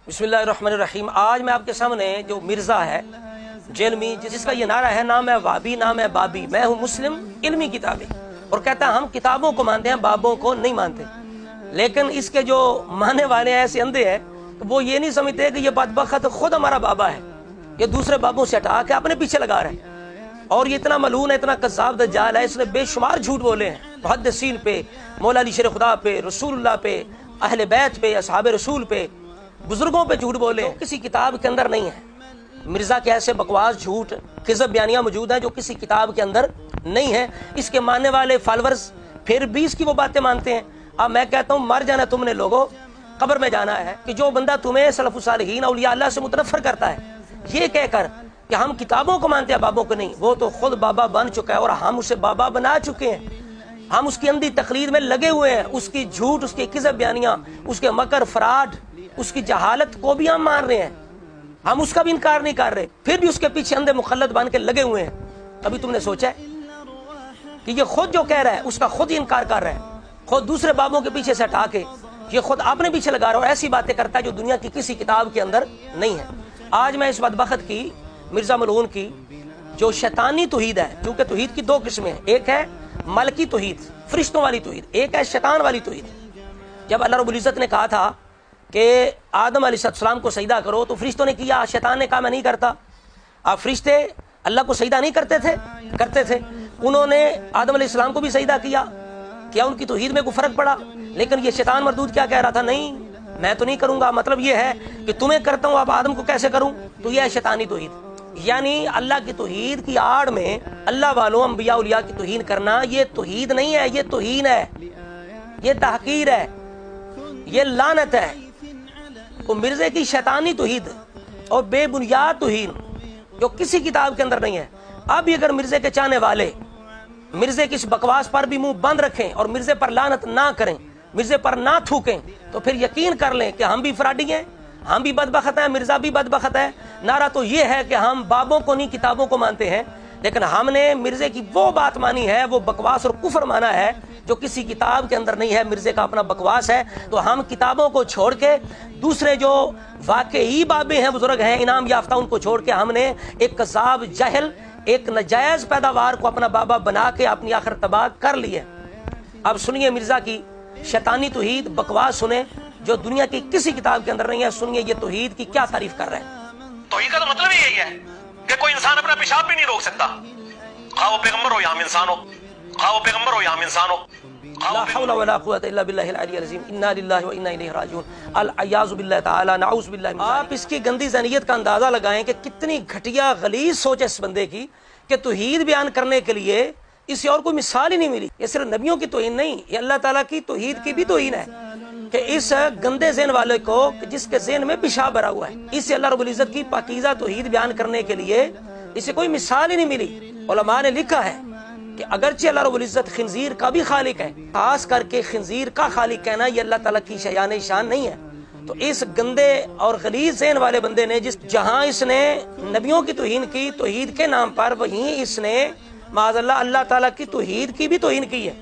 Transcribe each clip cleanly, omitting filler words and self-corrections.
बिस्मिल्लाहिर्रहमानिर्रहीम। आज मैं आपके सामने जो मिर्ज़ा है जेलमी, जिसका ये नारा है ना मैं वाबी ना मैं बाबी, मैं हूँ मुस्लिम इल्मी किताबी, और कहता है हम किताबों को मानते हैं बाबों को नहीं मानते। लेकिन इसके जो मानने वाले हैं ऐसे अंधे हैं तो वो ये नहीं समझते कि ये बदबख्त खुद हमारा बाबा है, ये दूसरे बाबों से हटा के अपने पीछे लगा रहे हैं। और ये इतना मलून है, इतना कज़्ज़ाब दज्जाल है, इसने बेशुमार झूठ बोले हैं मुहद्दिसीन पे, मौला अली शेर खुदा पे, रसूलुल्लाह पे, अहले बैत पे, असहाबे रसूल पे, बुजुर्गों पे झूठ बोले। तो किसी किताब के अंदर नहीं है। मिर्जा के ऐसे बकवास झूठ किज़ब बयानियां मौजूद हैं जो किसी किताब के अंदर नहीं है। इसके मानने वाले फॉलोअर्स फिर भी इसकी वो बातें मानते हैं। अब मैं कहता हूँ मर जाना तुमने लोगों, कब्र में जाना है। कि जो बंदा तुम्हें सलफ़ुस सालिहीन औलिया अल्लाह से मुतनफ़र करता है ये कहकर कि हम किताबों को मानते हैं बाबों को नहीं, वो तो खुद बाबा बन चुका है और हम उसे बाबा बना चुके हैं। हम उसकी अंधी तकलीद में लगे हुए हैं। उसकी झूठ, उसकी किज़ब बयानियां, उसके मकर फराड, उसकी जहालत को भी हम मान रहे हैं। हम उसका भी इनकार नहीं कर रहे, फिर भी उसके पीछे अंधे मुखल्लद बन के लगे हुए हैं। कभी तुमने सोचा है कि ये खुद जो कह रहा है उसका खुद ही इनकार कर रहा है, खुद दूसरे बाबों के पीछे से हटा के ये खुद अपने पीछे लगा रहा है और ऐसी बातें करता है जो दुनिया की किसी किताब के अंदर नहीं है। आज मैं इस बदबख्त की, मिर्जा मलऊन की जो शैतानी तौहीद है, क्योंकि तौहीद की दो किस्में हैं, एक है मलकी तौहीद फरिश्तों वाली तौहीद, एक है शैतान वाली तौहीद। जब अल्लाह रब्बुल इज़्ज़त ने कहा था कि आदम अलैहिस्सलाम को सजदा करो तो फरिश्तों ने किया, शैतान ने कहा मैं नहीं करता। अब फरिश्ते अल्लाह को सजदा नहीं करते थे। उन्होंने आदम अलैहिस्सलाम को भी सजदा किया। क्या उनकी तौहीद में कोई फर्क पड़ा? लेकिन ये शैतान मरदूद क्या कह रहा था, नहीं मैं तो नहीं करूंगा, मतलब ये है कि तुम्हें करता हूं, अब आदम को कैसे करूं? तो यह है शैतानी तौहीद। यानी अल्लाह की तौहीद की आड़ में अल्लाह वालों अंबिया उलिया की तौहीन करना, ये तौहीद नहीं है, ये तौहीन है, ये तहकीर है, ये लानत है। तो मिर्जे की शैतानी तौहीद और बेबुनियाद तौहीन जो किसी किताब के अंदर नहीं है। अब अगर मिर्जे के चाहने वाले मिर्जे की इस बकवास पर भी मुंह बंद रखें और मिर्जे पर लानत ना करें, मिर्जे पर ना थूकें, तो फिर यकीन कर लें कि हम भी फराडी हैं, हम भी बदबख्त हैं, मिर्जा भी बदबख्त है। नारा तो ये है कि हम बाबों को नहीं किताबों को मानते हैं, लेकिन हमने मिर्जे की वो बात मानी है, वो बकवास और कुफर माना है जो किसी किताब के अंदर नहीं है। मिर्जे का अपना बकवास है। तो हम किताबों को छोड़ के दूसरे जो वाकई बाबे हैं, बुजुर्ग हैं, इनाम याफ्ता, उनको छोड़ के हमने एक कज़ाब जहल, एक नजायज पैदावार को अपना बाबा बना के अपनी आखिर तबाह कर ली है। अब सुनिए मिर्जा की शैतानी तौहीद बकवास सुने जो दुनिया की किसी किताब के अंदर नहीं है। सुनिए ये तौहीद की क्या तारीफ कर रहे हैं। तौहीद का तो मतलब ही यही है कि कोई इंसान अपना पेशाब भी नहीं रोक सकता, खा वो पैगंबर हो या आम इंसान हो, खा वो पैगंबर हो या आम इंसान हो। ला हौला वला कुव्वता इल्ला बिल्लाहिल अलिय्यिल अज़ीम। इन्ना लिल्लाहि व इन्ना इलैहि राजिऊन। अल अयाज़ु बिल्लाहि तआला, नऊज़ु बिल्लाहि। आप इसकी गंदी ज़हनियत का अंदाजा लगाएं कि कितनी घटिया गलीज़ सोच है इस बंदे की कि तौहीद बयान करने के लिए इसे और कोई मिसाल ही नहीं मिली। ये सिर्फ नबियों की तौहीन नहीं, ये अल्लाह ताला की तौहीद की भी तौहीन है कि इस गंदे ज़हन वाले को, जिसके ज़हन में पेशाब भरा हुआ है, इसे अल्लाह रब्बुल इज़्ज़त की पाकीज़ा तौहीद बयान करने के लिए इसे कोई मिसाल ही नहीं मिली। उलमा ने लिखा है कि अगरचे अल्लाह रब्बुल इज़्ज़त खिंजीर का भी खालिक है, खास करके खिंजीर का खालिक कहना ये अल्लाह ताला की शयान शान नहीं है। तो इस गंदे और गलीज़ ज़हन वाले बंदे ने जहां इसने नबियों की तौहीन की तौहीद के नाम पर, वहीं इसने माज़अल्लाह अल्लाह ताला की तौहीद की भी तौहीन की है।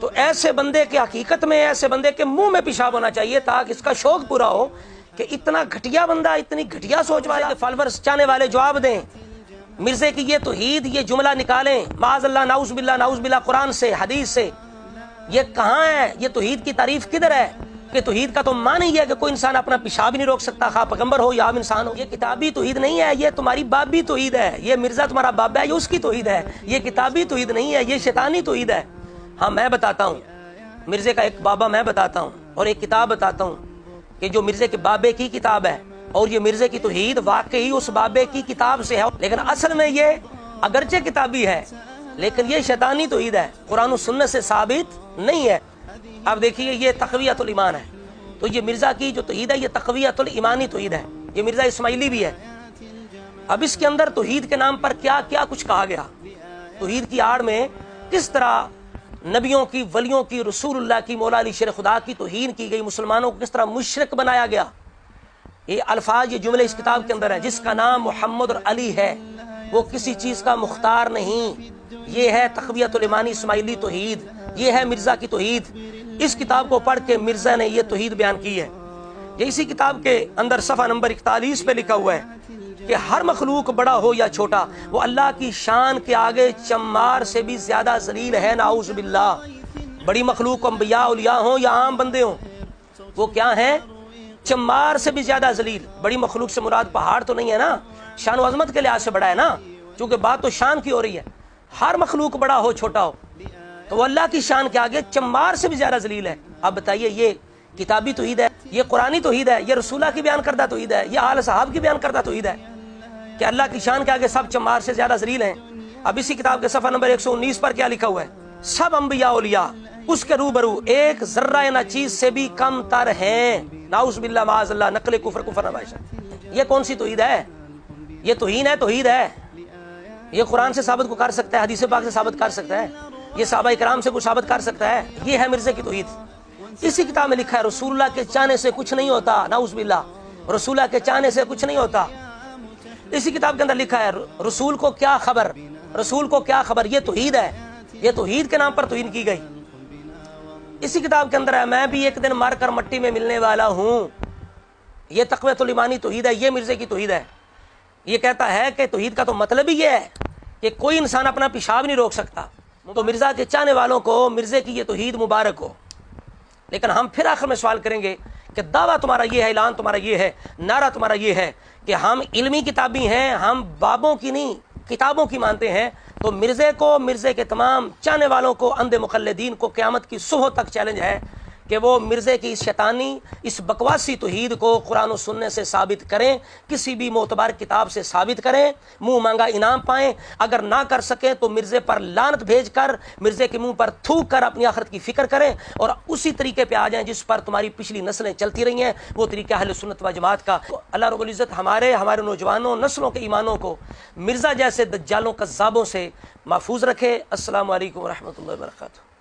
तो ऐसे बंदे के हकीकत में ऐसे बंदे के मुंह में पेशाब होना चाहिए ताकि इसका शौक पूरा हो कि इतना घटिया बंदा, इतनी घटिया सोच वाले फॉलोअर्स चाहने वाले जवाब दें। मिर्जे की ये तौहीद, ये जुमला निकालें माज़अल्लाह, नाउज़ बिल्लाह, कुरान से, हदीस से। ये कहाँ है? ये तौहीद की तारीफ किधर है? कि तौहीद का तो मान ही है कि कोई इंसान अपना पेशाब ही नहीं रोक सकता, खा पैगंबर हो या आम इंसान हो। ये किताबी तौहीद नहीं है, ये तुम्हारी बाबी तौहीद है। ये मिर्जा तुम्हारा बाबा है, ये उसकी तौहीद है। ये किताबी तौहीद नहीं है, ये शैतानी तौहीद है। हाँ मैं बताता हूँ, मिर्जे का एक बाबा मैं बताता हूँ और एक किताब बताता हूँ कि जो मिर्जे के बाबे की किताब है, और ये मिर्जे की तौहीद वाकई उस बाबे की किताब से है। लेकिन असल में ये अगरचे किताबी है, लेकिन ये शैतानी तौहीद है, कुरान और सुन्नत से साबित नहीं है। अब देखिए ये तक़वियतुल ईमान है। तो ये मिर्जा की जो तौहीद है ये तक़वियतुल ईमानी तौहीद है। ये मिर्जा इस्माइली भी है। अब इसके अंदर तौहीद के नाम पर क्या क्या कुछ कहा गया, तौहीद की आड़ में किस तरह नबियों की, वलियों की, रसूलुल्लाह की, मौला अली शेर खुदा की तौहीन की गई, मुसलमानों को किस तरह मुशरिक बनाया गया। ये अल्फाज, ये जुमले इस किताब के अंदर है। जिसका नाम मोहम्मद और अली है वो किसी चीज का मुख्तार नहीं। ये है तक़वियतुल ईमानी इस्माइली तौहीद, ये है मिर्जा की तौहीद। इस किताब को पढ़ के मिर्जा ने ये तौहीद बयान की है। یہ اسی کتاب کے اندر صفحہ نمبر 41 پہ لکھا ہوا ہے کہ ہر مخلوق بڑا ہو یا چھوٹا وہ اللہ کی شان کے آگے چمار سے بھی زیادہ ذلیل ہے، نعوذ باللہ۔ بڑی مخلوق انبیاء اولیاء ہوں یا عام بندے ہوں، وہ کیا ہیں؟ چمار سے بھی زیادہ ذلیل۔ بڑی مخلوق سے مراد پہاڑ تو نہیں ہے نا، شان و عظمت کے لحاظ سے بڑا ہے نا، چونکہ بات تو شان کی ہو رہی ہے۔ ہر مخلوق بڑا ہو چھوٹا ہو تو وہ اللہ کی شان کے آگے چمار سے بھی زیادہ ذلیل ہے۔ اب بتائیے، یہ کتابی توحید ہے، یہ قرآنی توحید ہے، یہ رسولہ کی بیان کردہ توحید ہے، یہ آل صحاب کی بیان کردہ توحید ہے کہ اللہ کی شان کے آگے سب چمار سے زیادہ ذلیل ہیں۔ اب اسی کتاب کے صفحہ نمبر 119 پر کیا لکھا ہوا ہے؟ سب انبیاء اولیاء اس کے روبرو ایک ذرہ نہ چیز سے بھی کم تر ہیں، نعوذ باللہ معاذ اللہ، نقل کفر نمائشہ۔ یہ کون سی توحید ہے؟ یہ توہین ہے، توحید ہے۔ یہ قرآن سے ثابت کو کر سکتا ہے، حدیث پاک سے ثابت کر سکتا ہے، یہ صحابہ کرام سے کو ثابت کر سکتا ہے؟ یہ ہے مرزا کی توحید۔ اسی کتاب میں لکھا ہے رسول اللہ کے چاہنے سے کچھ نہیں ہوتا، نعوذ باللہ، رسول اللہ کے چاہنے سے کچھ نہیں ہوتا۔ اسی کتاب کے اندر لکھا ہے رسول کو کیا خبر، رسول کو کیا خبر، یہ توحید ہے، یہ توحید کے نام پر توہین کی گئی۔ اسی کتاب کے اندر ہے میں بھی ایک دن مر کر مٹی میں ملنے والا ہوں، یہ تقویۃ الایمانی توحید ہے، یہ مرزا کی توحید ہے۔ یہ کہتا ہے کہ توحید کا تو مطلب ہی یہ ہے کہ کوئی انسان اپنا پیشاب نہیں روک سکتا۔ تو مرزا کے چاہنے والوں کو مرزا کی یہ توحید مبارک ہو۔ لیکن ہم پھر آخر میں سوال کریں گے کہ دعویٰ تمہارا یہ ہے، اعلان تمہارا یہ ہے، نعرہ تمہارا یہ ہے کہ ہم علمی کتابی ہیں، ہم بابوں کی نہیں کتابوں کی مانتے ہیں، تو مرزا کو، مرزا کے تمام چاہنے والوں کو، اندھے مقلدین کو قیامت کی صبح تک چیلنج ہے کہ وہ مرزا کی اس شیطانی، اس بکواسی توحید کو قرآن و سننے سے ثابت کریں، کسی بھی معتبر کتاب سے ثابت کریں، منہ مانگا انعام پائیں۔ اگر نہ کر سکیں تو مرزا پر لعنت بھیج کر، مرزا کے منہ پر تھوک کر اپنی آخرت کی فکر کریں اور اسی طریقے پہ آ جائیں جس پر تمہاری پچھلی نسلیں چلتی رہی ہیں، وہ طریقہ اہل سنت و جماعت کا۔ اللہ رب العزت ہمارے نوجوانوں، نسلوں کے ایمانوں کو مرزا جیسے دجالوں کذابوں سے محفوظ رکھے۔ السلام علیکم ورحمۃ اللہ وبرکاتہ۔